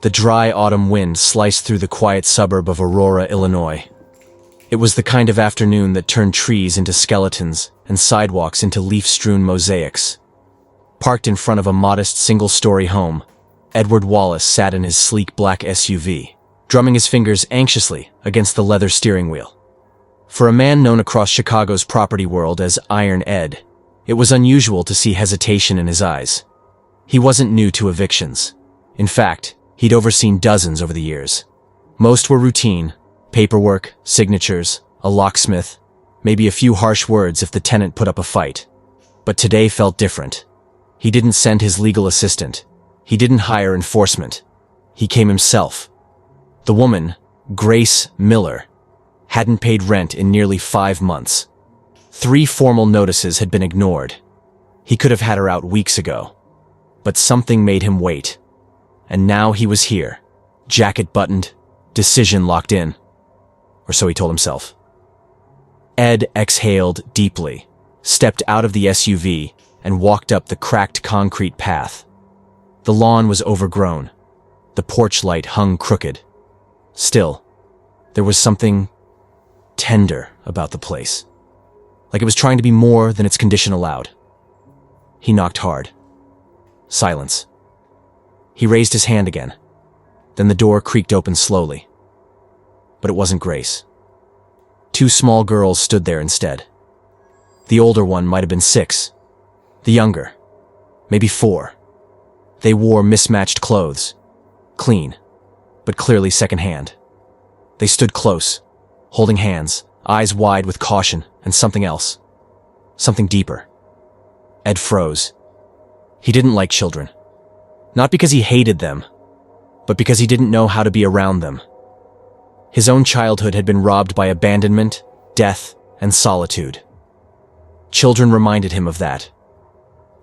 The dry autumn wind sliced through the quiet suburb of Aurora, Illinois. It was the kind of afternoon that turned trees into skeletons and sidewalks into leaf-strewn mosaics. Parked in front of a modest single-story home, Edward Wallace sat in his sleek black SUV, drumming his fingers anxiously against the leather steering wheel. For a man known across Chicago's property world as Iron Ed, it was unusual to see hesitation in his eyes. He wasn't new to evictions. In fact, he'd overseen dozens over the years. Most were routine: paperwork, signatures, a locksmith, maybe a few harsh words if the tenant put up a fight. But today felt different. He didn't send his legal assistant. He didn't hire enforcement. He came himself. The woman, Grace Miller, hadn't paid rent in nearly 5 months. 3 formal notices had been ignored. He could have had her out weeks ago. But something made him wait. And now he was here, jacket buttoned, decision locked in. Or so he told himself. Ed exhaled deeply, stepped out of the SUV, and walked up the cracked concrete path. The lawn was overgrown. The porch light hung crooked. Still, there was something tender about the place. Like it was trying to be more than its condition allowed. He knocked hard. Silence. He raised his hand again. Then the door creaked open slowly. But it wasn't Grace. 2 small girls stood there instead. The older one might have been 6. The younger, maybe 4. They wore mismatched clothes. Clean, but clearly secondhand. They stood close, holding hands, eyes wide with caution and something else. Something deeper. Ed froze. He didn't like children. Not because he hated them, but because he didn't know how to be around them. His own childhood had been robbed by abandonment, death, and solitude. Children reminded him of that.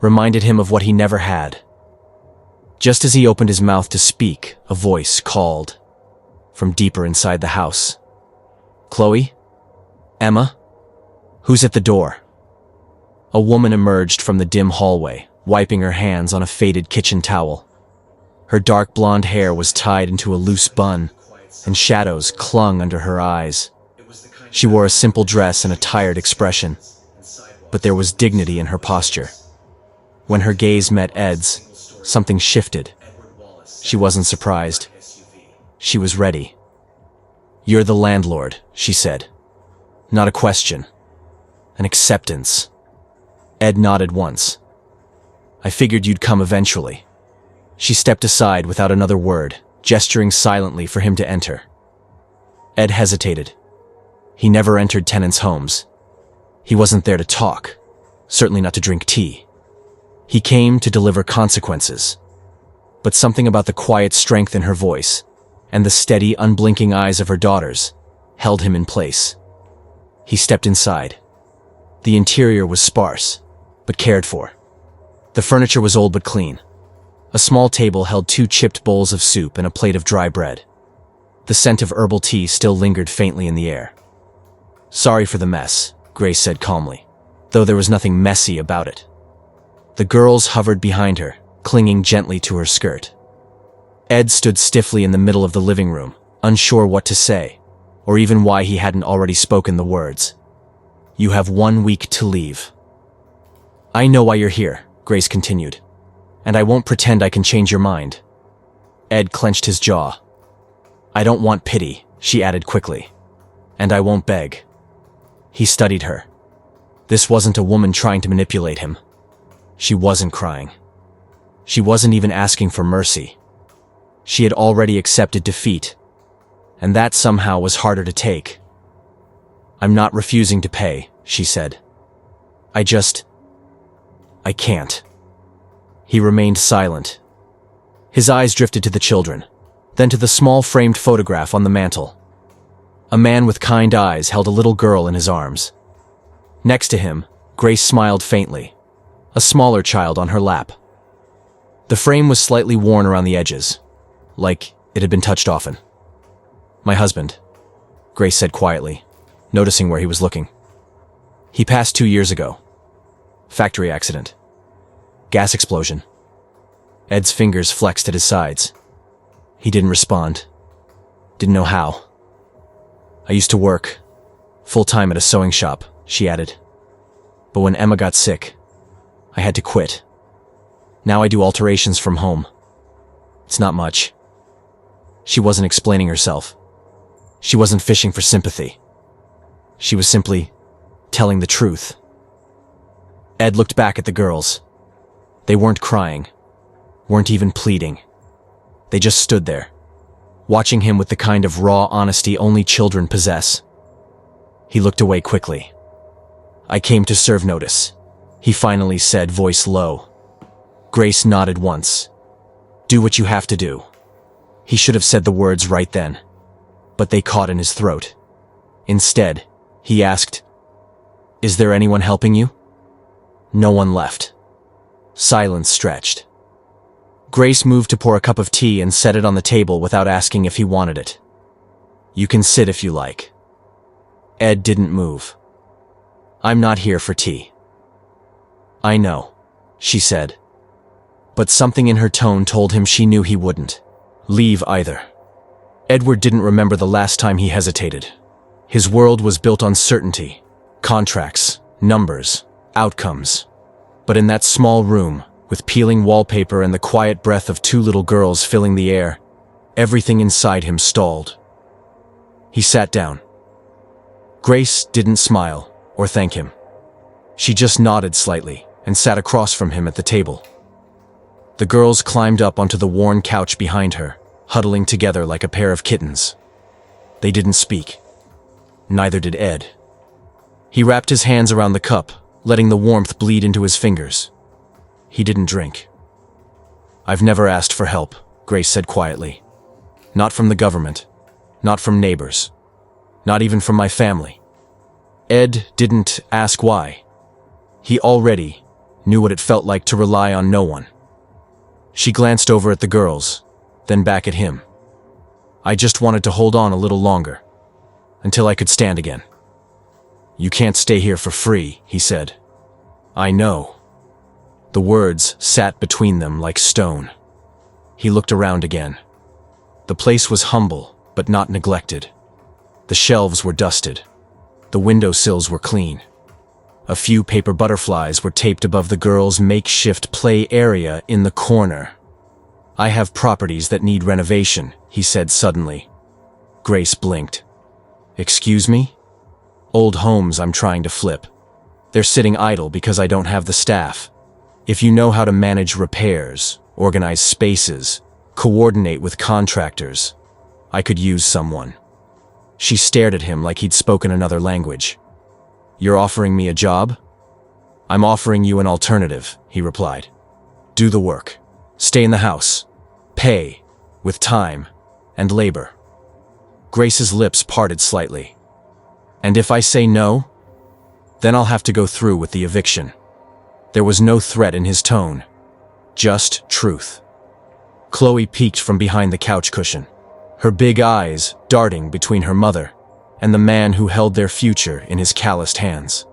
Reminded him of what he never had. Just as he opened his mouth to speak, a voice called from deeper inside the house. "Chloe? Emma? Who's at the door?" A woman emerged from the dim hallway, wiping her hands on a faded kitchen towel. Her dark blonde hair was tied into a loose bun, and shadows clung under her eyes. She wore a simple dress and a tired expression, but there was dignity in her posture. When her gaze met Ed's, something shifted. She wasn't surprised. She was ready. "You're the landlord," she said. Not a question. An acceptance. Ed nodded once. "I figured you'd come eventually." She stepped aside without another word, gesturing silently for him to enter. Ed hesitated. He never entered tenants' homes. He wasn't there to talk, certainly not to drink tea. He came to deliver consequences. But something about the quiet strength in her voice and the steady, unblinking eyes of her daughters held him in place. He stepped inside. The interior was sparse, but cared for. The furniture was old but clean. A small table held 2 chipped bowls of soup and a plate of dry bread. The scent of herbal tea still lingered faintly in the air. "Sorry for the mess," Grace said calmly, though there was nothing messy about it. The girls hovered behind her, clinging gently to her skirt. Ed stood stiffly in the middle of the living room, unsure what to say, or even why he hadn't already spoken the words. "You have 1 week to leave." "I know why you're here," Grace continued, "and I won't pretend I can change your mind." Ed clenched his jaw. "I don't want pity," she added quickly, "and I won't beg." He studied her. This wasn't a woman trying to manipulate him. She wasn't crying. She wasn't even asking for mercy. She had already accepted defeat, and that somehow was harder to take. "I'm not refusing to pay," she said. I can't." He remained silent. His eyes drifted to the children, then to the small framed photograph on the mantel. A man with kind eyes held a little girl in his arms. Next to him, Grace smiled faintly, a smaller child on her lap. The frame was slightly worn around the edges, like it had been touched often. "My husband," Grace said quietly, noticing where he was looking. "He passed 2 years ago. Factory accident. Gas explosion." Ed's fingers flexed at his sides. He didn't respond. Didn't know how. I used to work full-time at a sewing shop, she added. But when Emma got sick, I had to quit. Now I do alterations from home. It's not much. She wasn't explaining herself. She wasn't fishing for sympathy. She was simply telling the truth. Ed looked back at the girls. They weren't crying, weren't even pleading. They just stood there, watching him with the kind of raw honesty only children possess. He looked away quickly. I came to serve notice, he finally said, voice low. Grace nodded once. Do what you have to do. He should have said the words right then, but they caught in his throat. Instead, he asked, Is there anyone helping you? No one left. Silence stretched. Grace moved to pour a cup of tea and set it on the table without asking if he wanted it. You can sit if you like. Ed didn't move. I'm not here for tea. I know, she said. But something in her tone told him she knew he wouldn't leave either. Edward didn't remember the last time he hesitated. His world was built on certainty, contracts, numbers, outcomes. But in that small room, with peeling wallpaper and the quiet breath of two little girls filling the air, everything inside him stalled. He sat down. Grace didn't smile or thank him. She just nodded slightly and sat across from him at the table. The girls climbed up onto the worn couch behind her, huddling together like a pair of kittens. They didn't speak. Neither did Ed. He wrapped his hands around the cup, letting the warmth bleed into his fingers. He didn't drink. I've never asked for help, Grace said quietly. Not from the government, not from neighbors, not even from my family. Ed didn't ask why. He already knew what it felt like to rely on no one. She glanced over at the girls, then back at him. I just wanted to hold on a little longer, until I could stand again. You can't stay here for free, he said. I know. The words sat between them like stone. He looked around again. The place was humble, but not neglected. The shelves were dusted. The windowsills were clean. A few paper butterflies were taped above the girls' makeshift play area in the corner. I have properties that need renovation, he said suddenly. Grace blinked. Excuse me? Old homes I'm trying to flip. They're sitting idle because I don't have the staff. If you know how to manage repairs, organize spaces, coordinate with contractors, I could use someone. She stared at him like he'd spoken another language. You're offering me a job? I'm offering you an alternative, he replied. Do the work. Stay in the house. Pay, with time and labor. Grace's lips parted slightly. And if I say no, then I'll have to go through with the eviction. There was no threat in his tone, just truth. Chloe peeked from behind the couch cushion, her big eyes darting between her mother and the man who held their future in his calloused hands.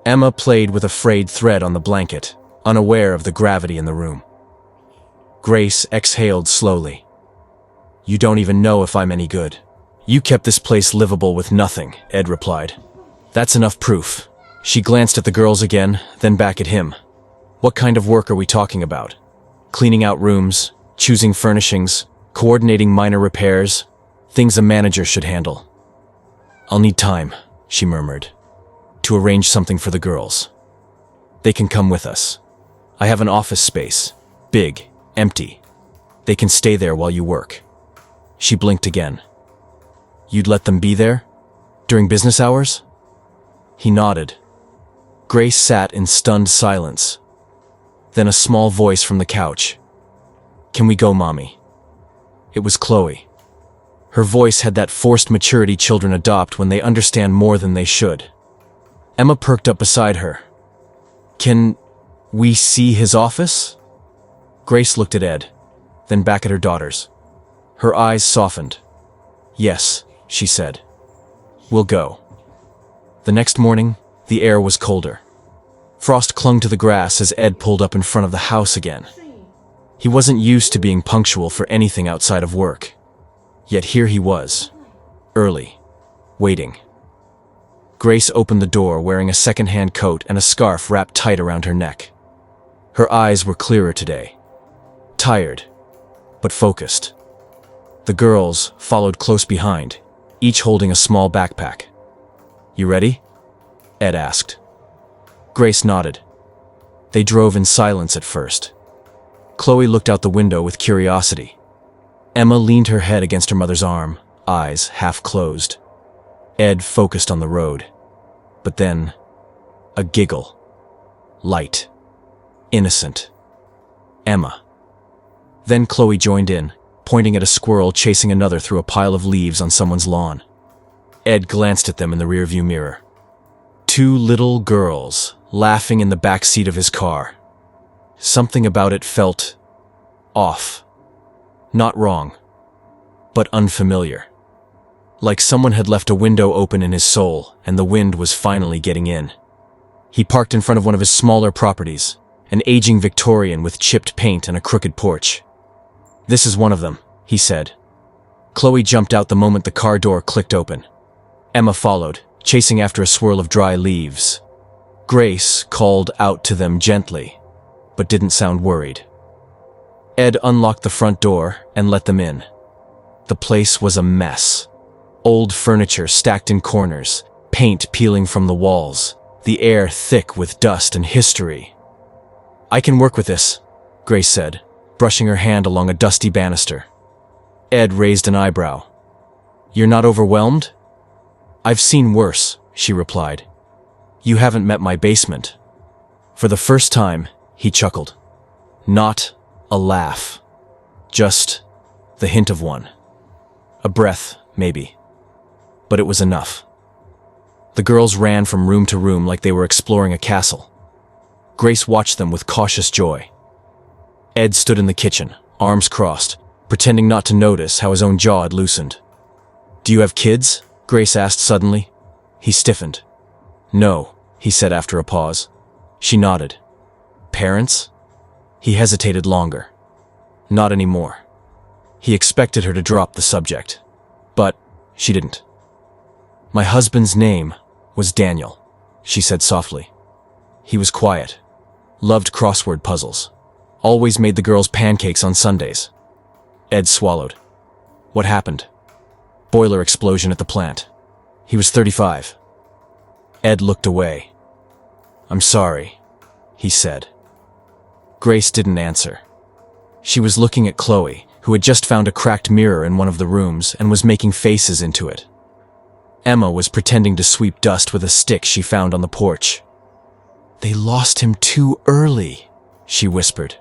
Emma played with a frayed thread on the blanket, unaware of the gravity in the room. Grace exhaled slowly. You don't even know if I'm any good. You kept this place livable with nothing, Ed replied. That's enough proof. She glanced at the girls again, then back at him. What kind of work are we talking about? Cleaning out rooms, choosing furnishings, coordinating minor repairs, things a manager should handle. I'll need time, she murmured, to arrange something for the girls. They can come with us. I have an office space, big, empty. They can stay there while you work. She blinked again. You'd let them be there? During business hours? He nodded. Grace sat in stunned silence. Then a small voice from the couch. Can we go, Mommy? It was Chloe. Her voice had that forced maturity children adopt when they understand more than they should. Emma perked up beside her. Can we see his office? Grace looked at Ed, then back at her daughters. Her eyes softened. Yes, she said. We'll go. The next morning, the air was colder. Frost clung to the grass as Ed pulled up in front of the house again. He wasn't used to being punctual for anything outside of work. Yet here he was, early, waiting. Grace opened the door wearing a second-hand coat and a scarf wrapped tight around her neck. Her eyes were clearer today. Tired, but focused. The girls followed close behind, each holding a small backpack. "You ready?" Ed asked. Grace nodded. They drove in silence at first. Chloe looked out the window with curiosity. Emma leaned her head against her mother's arm, eyes half closed. Ed focused on the road. But then, a giggle. Light. Innocent. Emma. Then Chloe joined in, pointing at a squirrel chasing another through a pile of leaves on someone's lawn. Ed glanced at them in the rearview mirror. Two little girls, laughing in the back seat of his car. Something about it felt off. Not wrong, but unfamiliar. Like someone had left a window open in his soul, and the wind was finally getting in. He parked in front of one of his smaller properties, an aging Victorian with chipped paint and a crooked porch. "This is one of them," he said. Chloe jumped out the moment the car door clicked open. Emma followed, chasing after a swirl of dry leaves. Grace called out to them gently, but didn't sound worried. Ed unlocked the front door and let them in. The place was a mess. Old furniture stacked in corners, paint peeling from the walls, the air thick with dust and history. "I can work with this," Grace said, brushing her hand along a dusty banister. Ed raised an eyebrow. "You're not overwhelmed?" "I've seen worse," she replied. "You haven't met my basement." For the first time, he chuckled. Not a laugh. Just the hint of one. A breath, maybe. But it was enough. The girls ran from room to room like they were exploring a castle. Grace watched them with cautious joy. Ed stood in the kitchen, arms crossed, pretending not to notice how his own jaw had loosened. "Do you have kids?" Grace asked suddenly. He stiffened. "No," he said after a pause. She nodded. "Parents?" He hesitated longer. Not anymore. He expected her to drop the subject. But she didn't. "My husband's name was Daniel," she said softly. He was quiet. Loved crossword puzzles. Always made the girls pancakes on Sundays. Ed swallowed. "What happened?" "Boiler explosion at the plant. He was 35. Ed looked away. "I'm sorry," he said. Grace didn't answer. She was looking at Chloe, who had just found a cracked mirror in one of the rooms and was making faces into it. Emma was pretending to sweep dust with a stick she found on the porch. "They lost him too early," she whispered.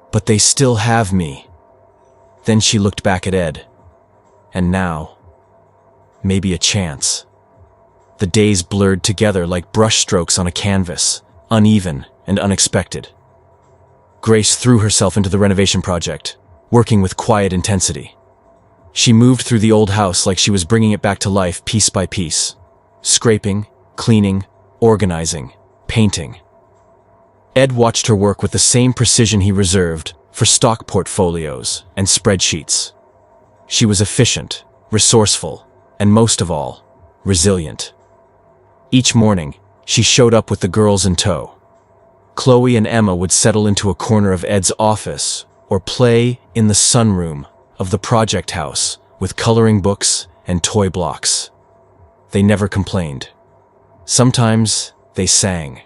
"But they still have me." Then she looked back at Ed. And now, maybe a chance. The days blurred together like brushstrokes on a canvas, uneven and unexpected. Grace threw herself into the renovation project, working with quiet intensity. She moved through the old house like she was bringing it back to life piece by piece, scraping, cleaning, organizing, painting. Ed watched her work with the same precision he reserved for stock portfolios and spreadsheets. She was efficient, resourceful, and most of all, resilient. Each morning, she showed up with the girls in tow. Chloe and Emma would settle into a corner of Ed's office or play in the sunroom of the project house with coloring books and toy blocks. They never complained. Sometimes they sang.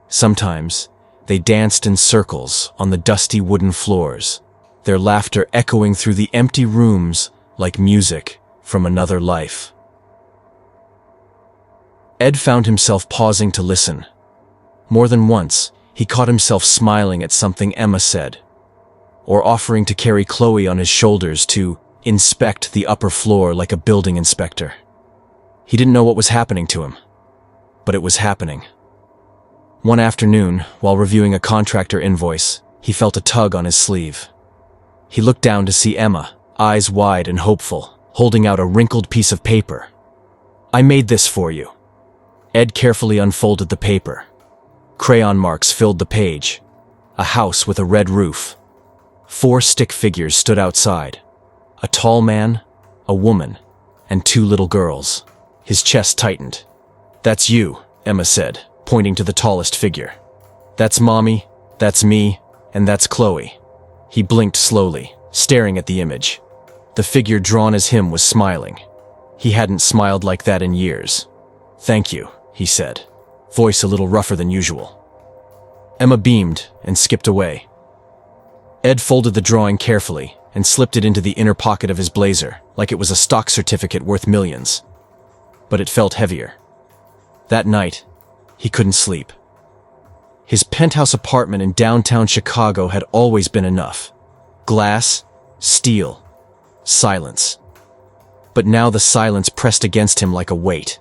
Sometimes they danced in circles on the dusty wooden floors, their laughter echoing through the empty rooms like music from another life. Ed found himself pausing to listen. More than once, he caught himself smiling at something Emma said, or offering to carry Chloe on his shoulders to inspect the upper floor like a building inspector. He didn't know what was happening to him, but it was happening. One afternoon, while reviewing a contractor invoice, he felt a tug on his sleeve. He looked down to see Emma, eyes wide and hopeful, holding out a wrinkled piece of paper. "I made this for you." Ed carefully unfolded the paper. Crayon marks filled the page. A house with a red roof. 4 stick figures stood outside. A tall man, a woman, and 2 little girls. His chest tightened. "That's you," Emma said, pointing to the tallest figure. "That's Mommy, that's me, and that's Chloe." He blinked slowly, staring at the image. The figure drawn as him was smiling. He hadn't smiled like that in years. "Thank you," he said, voice a little rougher than usual. Emma beamed and skipped away. Ed folded the drawing carefully and slipped it into the inner pocket of his blazer like it was a stock certificate worth millions. But it felt heavier. That night, he couldn't sleep. His penthouse apartment in downtown Chicago had always been enough. Glass, steel, silence. But now the silence pressed against him like a weight.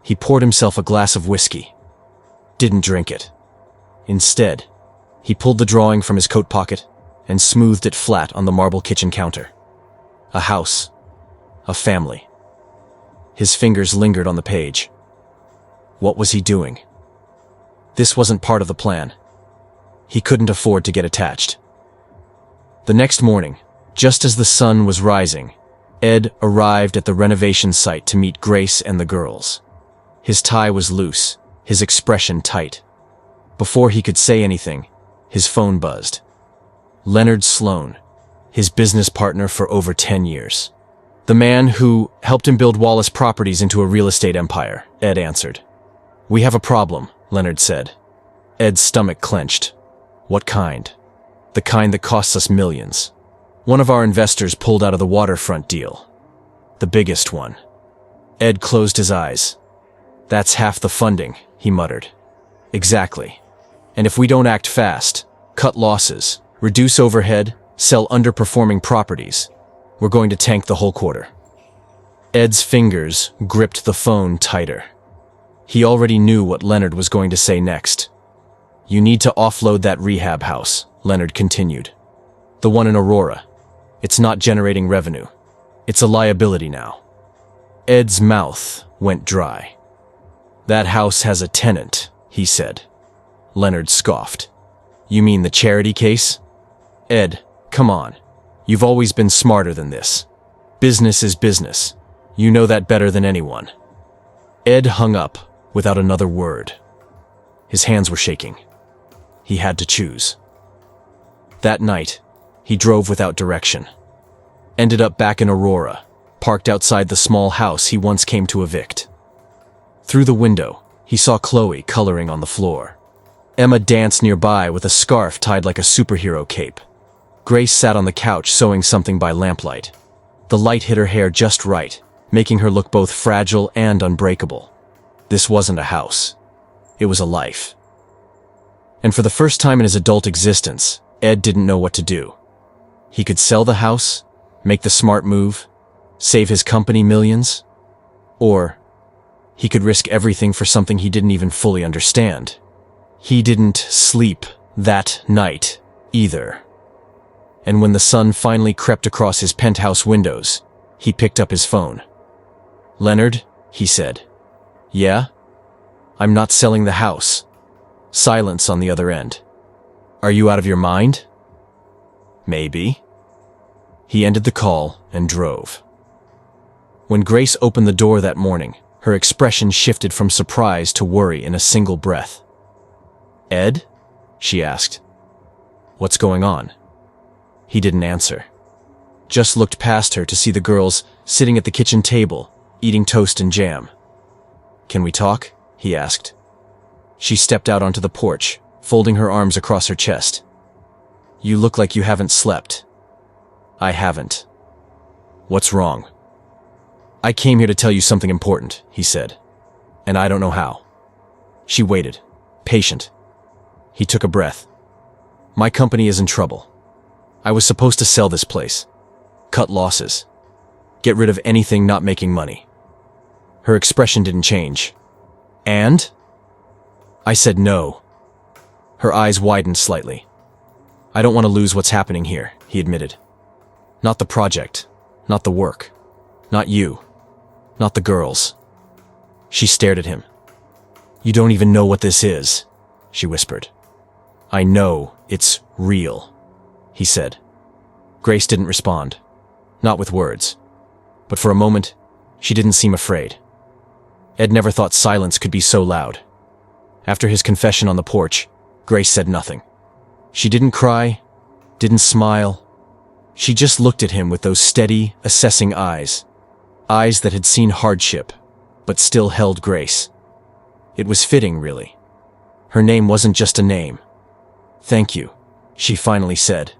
He poured himself a glass of whiskey. Didn't drink it. Instead, he pulled the drawing from his coat pocket and smoothed it flat on the marble kitchen counter. A house. A family. His fingers lingered on the page. What was he doing? This wasn't part of the plan. He couldn't afford to get attached. The next morning, just as the sun was rising, Ed arrived at the renovation site to meet Grace and the girls. His tie was loose, his expression tight. Before he could say anything, his phone buzzed. Leonard Sloan, his business partner for over 10 years. The man who helped him build Wallace Properties into a real estate empire, Ed answered. "We have a problem," Leonard said. Ed's stomach clenched. "What kind?" "The kind that costs us millions. One of our investors pulled out of the waterfront deal. The biggest one." Ed closed his eyes. "That's half the funding," he muttered. "Exactly. And if we don't act fast, cut losses, reduce overhead, sell underperforming properties, we're going to tank the whole quarter." Ed's fingers gripped the phone tighter. He already knew what Leonard was going to say next. "You need to offload that rehab house," Leonard continued. "The one in Aurora. It's not generating revenue. It's a liability now." Ed's mouth went dry. "That house has a tenant," he said. Leonard scoffed. "You mean the charity case?" "Ed, come on. You've always been smarter than this. Business is business. You know that better than anyone." Ed hung up without another word. His hands were shaking. He had to choose. That night, he drove without direction. Ended up back in Aurora, parked outside the small house he once came to evict. Through the window, he saw Chloe coloring on the floor. Emma danced nearby with a scarf tied like a superhero cape. Grace sat on the couch sewing something by lamplight. The light hit her hair just right, making her look both fragile and unbreakable. This wasn't a house. It was a life. And for the first time in his adult existence, Ed didn't know what to do. He could sell the house, make the smart move, save his company millions, or he could risk everything for something he didn't even fully understand. He didn't sleep that night either. And when the sun finally crept across his penthouse windows, he picked up his phone. "Leonard," he said. "Yeah? I'm not selling the house." Silence on the other end. "Are you out of your mind?" "Maybe." He ended the call and drove. When Grace opened the door that morning, her expression shifted from surprise to worry in a single breath. "Ed?" she asked. "What's going on?" He didn't answer. Just looked past her to see the girls sitting at the kitchen table, eating toast and jam. "Can we talk?" he asked. She stepped out onto the porch, folding her arms across her chest. "You look like you haven't slept." "I haven't." "What's wrong?" "I came here to tell you something important," he said. "And I don't know how." She waited, patient. He took a breath. "My company is in trouble. I was supposed to sell this place. Cut losses. Get rid of anything not making money." Her expression didn't change. "And?" I said no. Her eyes widened slightly. "I don't want to lose what's happening here," he admitted. "Not the project. Not the work. Not you. Not the girls." She stared at him. "You don't even know what this is," she whispered. "I know it's real." he said. Grace didn't respond. Not with words. But for a moment, she didn't seem afraid. Ed never thought silence could be so loud. After his confession on the porch, Grace said nothing. She didn't cry, didn't smile. She just looked at him with those steady, assessing eyes. Eyes that had seen hardship, but still held Grace. It was fitting, really. Her name wasn't just a name. "Thank you," she finally said.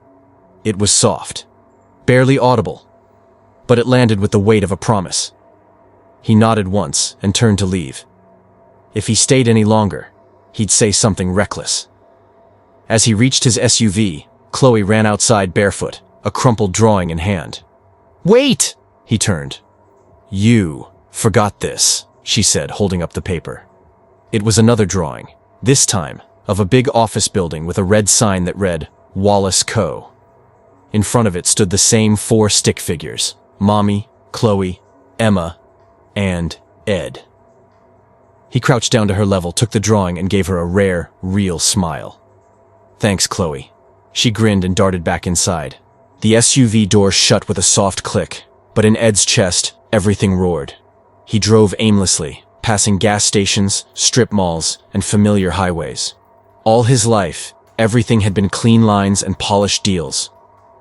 It was soft, barely audible, but it landed with the weight of a promise. He nodded once and turned to leave. If he stayed any longer, he'd say something reckless. As he reached his SUV, Chloe ran outside barefoot, a crumpled drawing in hand. "Wait!" He turned. "You forgot this," she said, holding up the paper. It was another drawing, this time of a big office building with a red sign that read, Wallace Co. In front of it stood the same 4 stick figures, Mommy, Chloe, Emma, and Ed. He crouched down to her level, took the drawing, and gave her a rare, real smile. "Thanks, Chloe." She grinned and darted back inside. The SUV door shut with a soft click, but in Ed's chest, everything roared. He drove aimlessly, passing gas stations, strip malls, and familiar highways. All his life, everything had been clean lines and polished deals.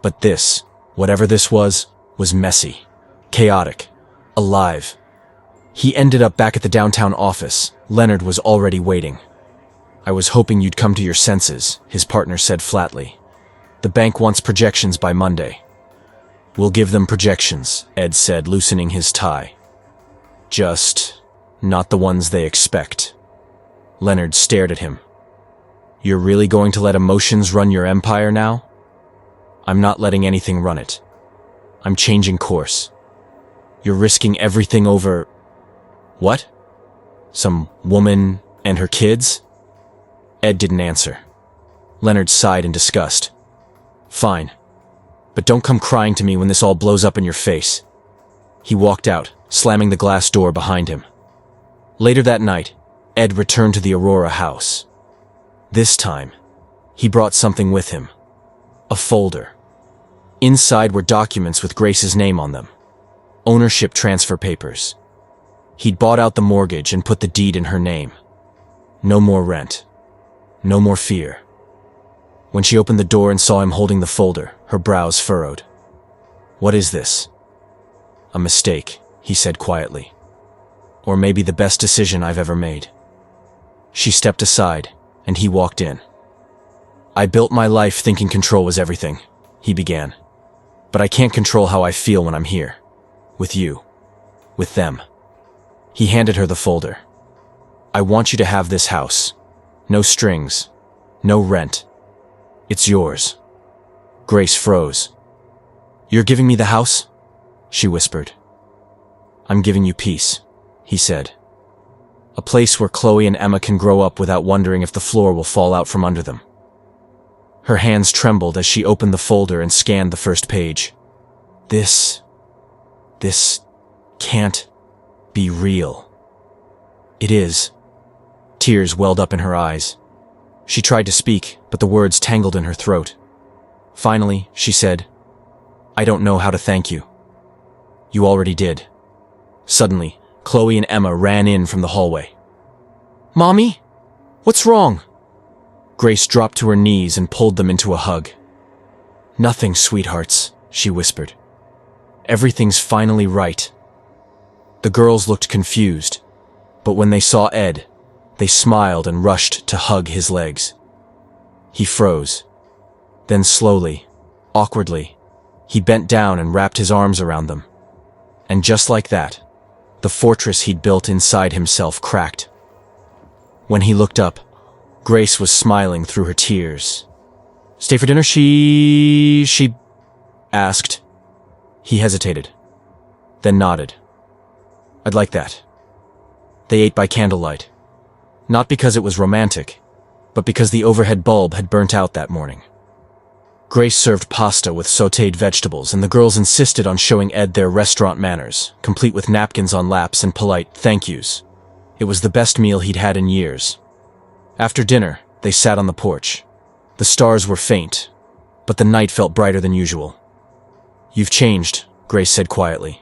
But this, whatever this was messy, chaotic, alive. He ended up back at the downtown office. Leonard was already waiting. "I was hoping you'd come to your senses," his partner said flatly. "The bank wants projections by Monday." "We'll give them projections," Ed said, loosening his tie. "Just not the ones they expect." Leonard stared at him. "You're really going to let emotions run your empire now?" "I'm not letting anything run it. I'm changing course." "You're risking everything over..." "What? Some woman and her kids?" Ed didn't answer. Leonard sighed in disgust. "Fine. But don't come crying to me when this all blows up in your face." He walked out, slamming the glass door behind him. Later that night, Ed returned to the Aurora house. This time, he brought something with him. A folder. Inside were documents with Grace's name on them. Ownership transfer papers. He'd bought out the mortgage and put the deed in her name. No more rent. No more fear. When she opened the door and saw him holding the folder, her brows furrowed. "What is this?" "A mistake," he said quietly. "Or maybe the best decision I've ever made." She stepped aside, and he walked in. "I built my life thinking control was everything," he began. "But I can't control how I feel when I'm here. With you. With them." He handed her the folder. "I want you to have this house. No strings. No rent. It's yours." Grace froze. "You're giving me the house?" she whispered. "I'm giving you peace," he said. "A place where Chloe and Emma can grow up without wondering if the floor will fall out from under them." Her hands trembled as she opened the folder and scanned the first page. This can't be real." "It is." Tears welled up in her eyes. She tried to speak, but the words tangled in her throat. Finally, she said, "I don't know how to thank you." "You already did." Suddenly, Chloe and Emma ran in from the hallway. "Mommy? What's wrong?" Grace dropped to her knees and pulled them into a hug. "Nothing, sweethearts," she whispered. "Everything's finally right." The girls looked confused, but when they saw Ed, they smiled and rushed to hug his legs. He froze. Then slowly, awkwardly, he bent down and wrapped his arms around them. And just like that, the fortress he'd built inside himself cracked. When he looked up, Grace was smiling through her tears. "Stay for dinner, she asked. He hesitated, then nodded. "I'd like that." They ate by candlelight. Not because it was romantic, but because the overhead bulb had burnt out that morning. Grace served pasta with sautéed vegetables, and the girls insisted on showing Ed their restaurant manners, complete with napkins on laps and polite thank yous. It was the best meal he'd had in years. After dinner, they sat on the porch. The stars were faint, but the night felt brighter than usual. "You've changed," Grace said quietly.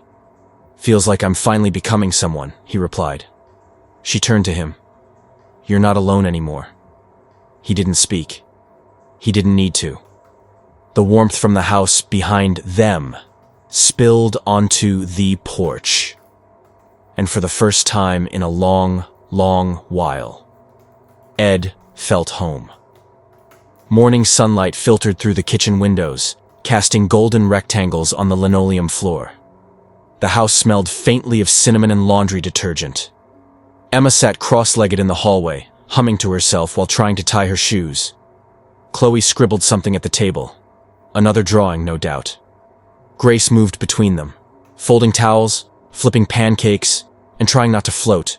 "Feels like I'm finally becoming someone," he replied. She turned to him. "You're not alone anymore." He didn't speak. He didn't need to. The warmth from the house behind them spilled onto the porch. And for the first time in a long, long while, Ed felt home. Morning sunlight filtered through the kitchen windows, casting golden rectangles on the linoleum floor. The house smelled faintly of cinnamon and laundry detergent. Emma sat cross-legged in the hallway, humming to herself while trying to tie her shoes. Chloe scribbled something at the table. Another drawing, no doubt. Grace moved between them, folding towels, flipping pancakes, and trying not to float,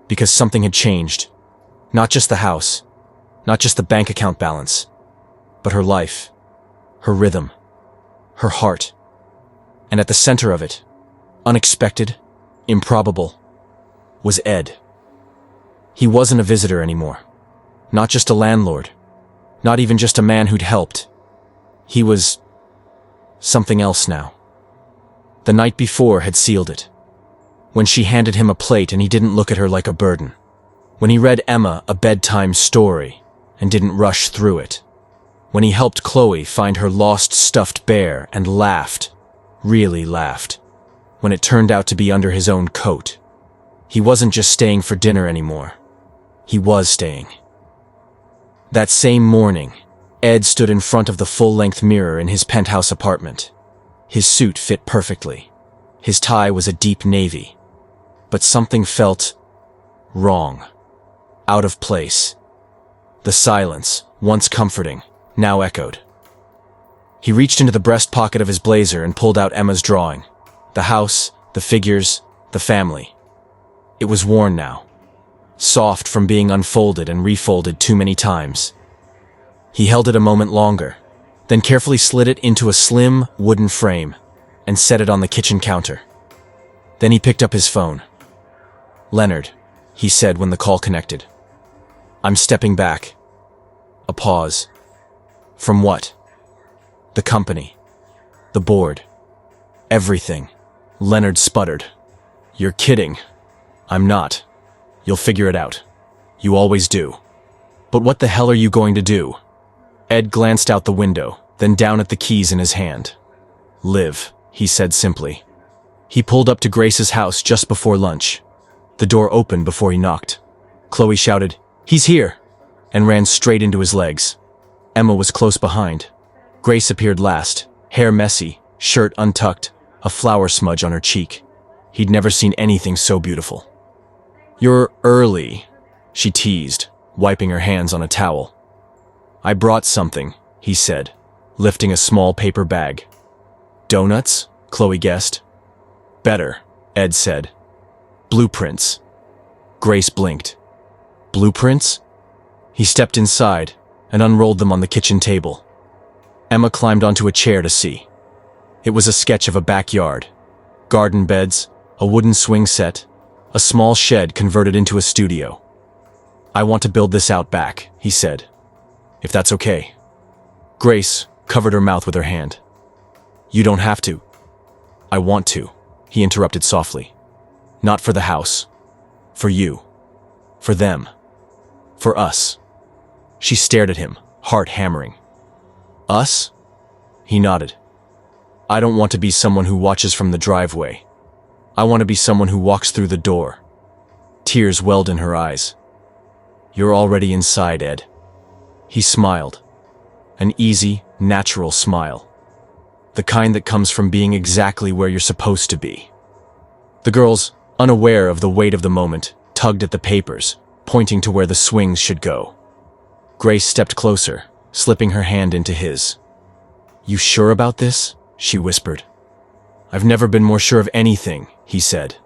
because something had changed. Not just the house, not just the bank account balance, but her life, her rhythm, her heart. And at the center of it, unexpected, improbable, was Ed. He wasn't a visitor anymore. Not just a landlord. Not even just a man who'd helped. He was something else now. The night before had sealed it. When she handed him a plate and he didn't look at her like a burden. When he read Emma a bedtime story and didn't rush through it. When he helped Chloe find her lost stuffed bear and laughed, really laughed, when it turned out to be under his own coat. He wasn't just staying for dinner anymore. He was staying. That same morning, Ed stood in front of the full-length mirror in his penthouse apartment. His suit fit perfectly. His tie was a deep navy. But something felt wrong, out of place. The silence, once comforting, now echoed. He reached into the breast pocket of his blazer and pulled out Emma's drawing. The house, the figures, the family. It was worn now, soft from being unfolded and refolded too many times. He held it a moment longer, then carefully slid it into a slim, wooden frame and set it on the kitchen counter. Then he picked up his phone. "Leonard," he said when the call connected. "I'm stepping back." A pause. "From what?" "The company. The board. Everything." Leonard sputtered. "You're kidding." "I'm not. You'll figure it out. You always do. But what the hell are you going to do?" Ed glanced out the window, then down at the keys in his hand. "Live," he said simply. He pulled up to Grace's house just before lunch. The door opened before he knocked. Chloe shouted, "He's here!" and ran straight into his legs. Emma was close behind. Grace appeared last, hair messy, shirt untucked, a flour smudge on her cheek. He'd never seen anything so beautiful. "You're early," she teased, wiping her hands on a towel. "I brought something," he said, lifting a small paper bag. "Donuts?" Chloe guessed. "Better," Ed said. "Blueprints." Grace blinked. "Blueprints?" He stepped inside and unrolled them on the kitchen table. Emma climbed onto a chair to see. It was a sketch of a backyard. Garden beds, a wooden swing set, a small shed converted into a studio. "I want to build this out back," he said. "If that's okay." Grace covered her mouth with her hand. "You don't have to." "I want to," he interrupted softly. "Not for the house. For you. For them. For us." She stared at him, heart hammering. "Us?" He nodded. "I don't want to be someone who watches from the driveway. I want to be someone who walks through the door." Tears welled in her eyes. "You're already inside, Ed." He smiled. An easy, natural smile. The kind that comes from being exactly where you're supposed to be. The girls, unaware of the weight of the moment, tugged at the papers, pointing to where the swings should go. Grace stepped closer, slipping her hand into his. "You sure about this?" she whispered. "I've never been more sure of anything," he said.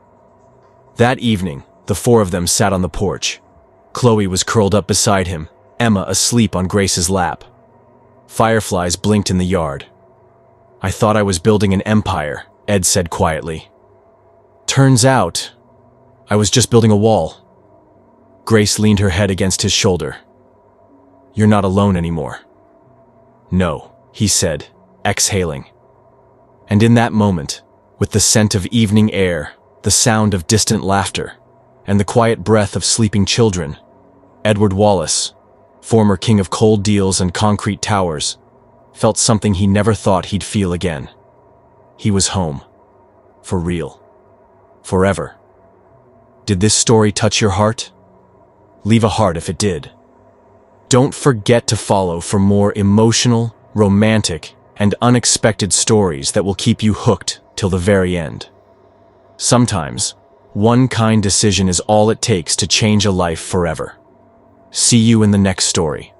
That evening, the four of them sat on the porch. Chloe was curled up beside him, Emma asleep on Grace's lap. Fireflies blinked in the yard. "I thought I was building an empire," Ed said quietly. "Turns out, I was just building a wall." Grace leaned her head against his shoulder. "You're not alone anymore." "No," he said, exhaling. And in that moment, with the scent of evening air, the sound of distant laughter, and the quiet breath of sleeping children, Edward Wallace, former king of cold deals and concrete towers, felt something he never thought he'd feel again. He was home. For real. Forever. Did this story touch your heart? Leave a heart if it did. Don't forget to follow for more emotional, romantic, and unexpected stories that will keep you hooked till the very end. Sometimes, one kind decision is all it takes to change a life forever. See you in the next story.